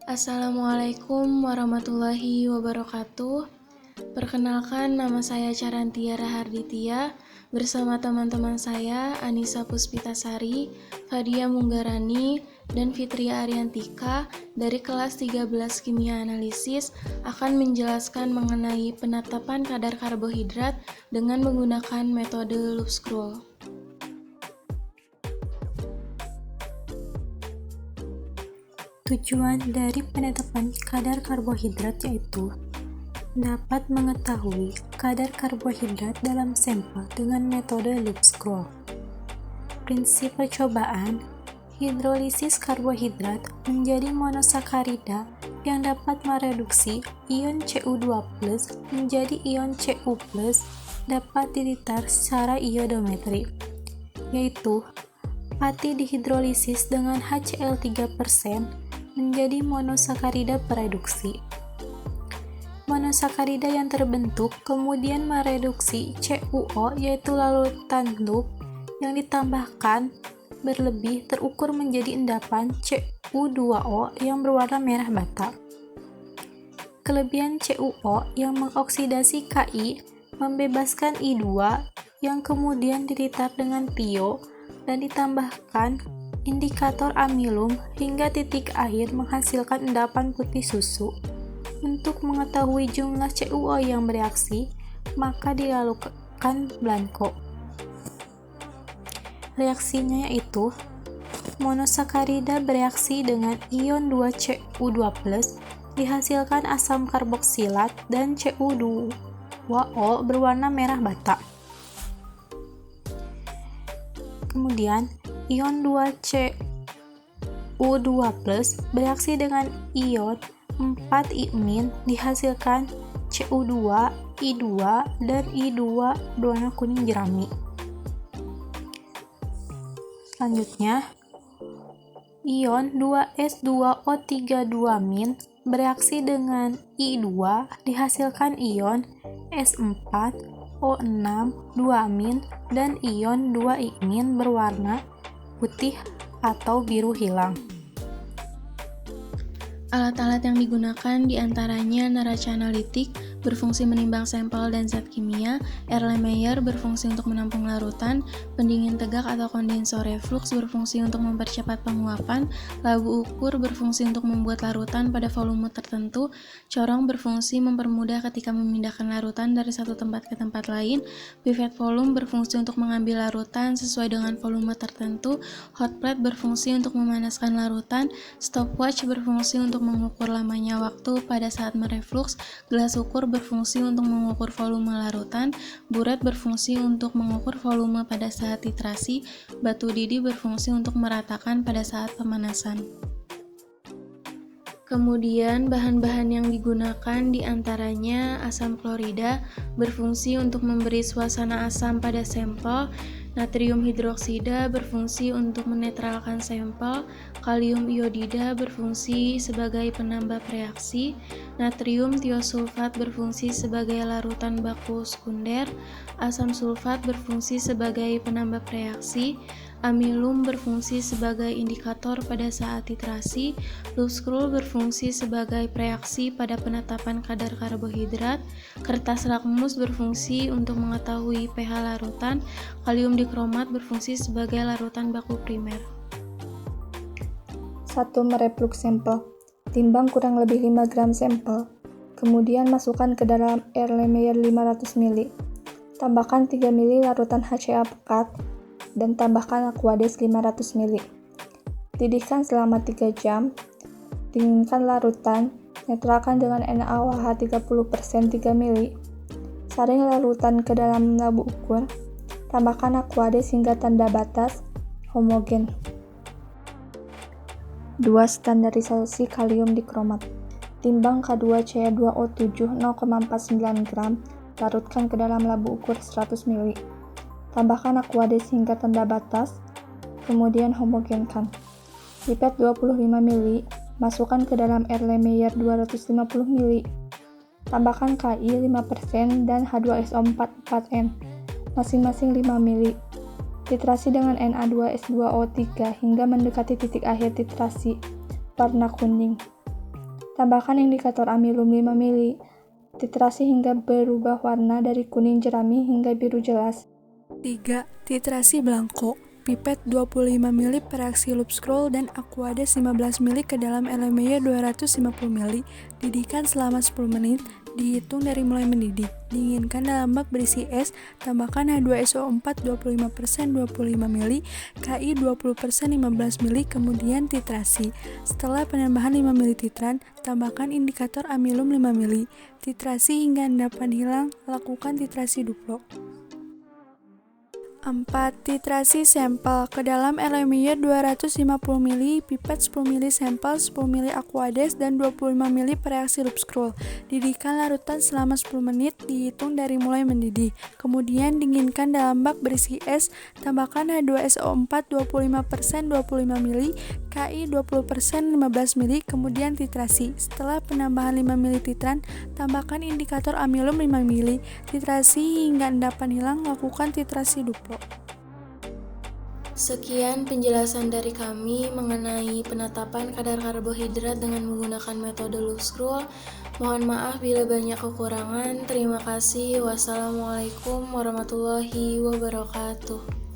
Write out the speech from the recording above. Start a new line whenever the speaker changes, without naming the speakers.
Assalamualaikum warahmatullahi wabarakatuh. Perkenalkan, nama saya Carantia Raharditya. Bersama teman-teman saya, Anissa Puspitasari, Fadia Munggarani, dan Fitria Ariantika dari kelas 13 Kimia Analisis akan menjelaskan mengenai penetapan kadar karbohidrat dengan menggunakan metode loop scroll.
Tujuan dari penetapan kadar karbohidrat yaitu dapat mengetahui kadar karbohidrat dalam sampel dengan metode loop scroll. Prinsip percobaan, hidrolisis karbohidrat menjadi monosakarida yang dapat mereduksi ion Cu2+ menjadi ion Cu+ dapat dititar secara iodometri, yaitu pati dihidrolisis dengan HCl3% menjadi monosakarida pereduksi. Monosakarida yang terbentuk kemudian mereduksi CuO yaitu larutan loop yang ditambahkan berlebih terukur menjadi endapan Cu2O yang berwarna merah bata. Kelebihan CuO yang mengoksidasi Ki membebaskan I2 yang kemudian dititar dengan tio dan ditambahkan indikator amilum hingga titik akhir menghasilkan endapan putih susu. Untuk mengetahui jumlah CuO yang bereaksi, maka dilakukan blanko. Reaksinya yaitu monosakarida bereaksi dengan ion 2Cu2+, dihasilkan asam karboksilat dan Cu2O berwarna merah bata. Kemudian, ion 2Cu2+ bereaksi dengan ion 4-I- dihasilkan Cu2, I2, dan I2 berwarna kuning jerami. Selanjutnya, ion 2S2O32- bereaksi dengan I2 dihasilkan ion S4O6-2- dan ion 2-I- berwarna putih atau biru hilang.
Alat-alat yang digunakan diantaranya neraca analitik berfungsi menimbang sampel dan zat kimia, Erlenmeyer berfungsi untuk menampung larutan, pendingin tegak atau kondensor reflux berfungsi untuk mempercepat penguapan, labu ukur berfungsi untuk membuat larutan pada volume tertentu, corong berfungsi mempermudah ketika memindahkan larutan dari satu tempat ke tempat lain, pipette volume berfungsi untuk mengambil larutan sesuai dengan volume tertentu, hot plate berfungsi untuk memanaskan larutan, stopwatch berfungsi untuk mengukur lamanya waktu pada saat mereflux, gelas ukur berfungsi untuk mengukur volume larutan, buret berfungsi untuk mengukur volume pada saat titrasi, batu didi berfungsi untuk meratakan pada saat pemanasan. Kemudian bahan-bahan yang digunakan diantaranya asam klorida berfungsi untuk memberi suasana asam pada sampel, natrium hidroksida berfungsi untuk menetralkan sampel, kalium iodida berfungsi sebagai penambah reaksi, natrium tiosulfat berfungsi sebagai larutan baku sekunder, asam sulfat berfungsi sebagai penambah reaksi, amilum berfungsi sebagai indikator pada saat titrasi, loop scroll berfungsi sebagai reaksi pada penetapan kadar karbohidrat, kertas lakmus berfungsi untuk mengetahui pH larutan, kalium dikromat berfungsi sebagai larutan baku primer.
1. Mereflux sampel. Timbang kurang lebih 5 gram sampel. Kemudian masukkan ke dalam Erlenmeyer 500 ml. Tambahkan 3 ml larutan HCl pekat dan tambahkan Aquades 500 ml. Didihkan selama 3 jam. Dinginkan larutan, netralkan dengan NaOH 30% 3 ml. Saring larutan ke dalam labu ukur. Tambahkan Aquades hingga tanda batas homogen. 2. Standarisasi kalium dikromat. Timbang K2Cl2O7 0,49 gram, larutkan ke dalam labu ukur 100 ml. Tambahkan Aquades hingga tanda batas, kemudian homogenkan. Pipet 25 ml, masukkan ke dalam Erlenmeyer 250 ml. Tambahkan Ki 5% dan H2SO4 4N, masing-masing 5 ml. Titrasi dengan Na2S2O3 hingga mendekati titik akhir titrasi, warna kuning. Tambahkan indikator amilum 5 mili. Titrasi hingga berubah warna dari kuning jerami hingga biru jelas.
3. Titrasi blanko. Pipet 25 ml per aksi loop scroll dan Aquades 15 ml ke dalam Erlenmeyer 250 ml. Didihkan selama 10 menit, dihitung dari mulai mendidih. Dinginkan dalam bak berisi es, tambahkan H2SO4 25% 25 ml, KI 20% 15 ml, kemudian titrasi. Setelah penambahan 5 ml titran, tambahkan indikator amilum 5 ml. Titrasi hingga endapan hilang, lakukan titrasi duplo. 4. Titrasi sampel ke dalam Erlenmeyer 250 ml, pipet 10 ml sampel, 10 ml Aquades, dan 25 ml per reaksi loop scroll. Didihkan larutan selama 10 menit, dihitung dari mulai mendidih. Kemudian dinginkan dalam bak berisi es, tambahkan H2SO4 25% 25 ml, KI 20% 15 ml, kemudian titrasi. Setelah penambahan 5 ml titran, tambahkan indikator amilum 5 ml. Titrasi hingga endapan hilang, lakukan titrasi duplo.
Sekian penjelasan dari kami mengenai penetapan kadar karbohidrat dengan menggunakan metode loop scroll. Mohon maaf bila banyak kekurangan. Terima kasih. Wassalamualaikum warahmatullahi wabarakatuh.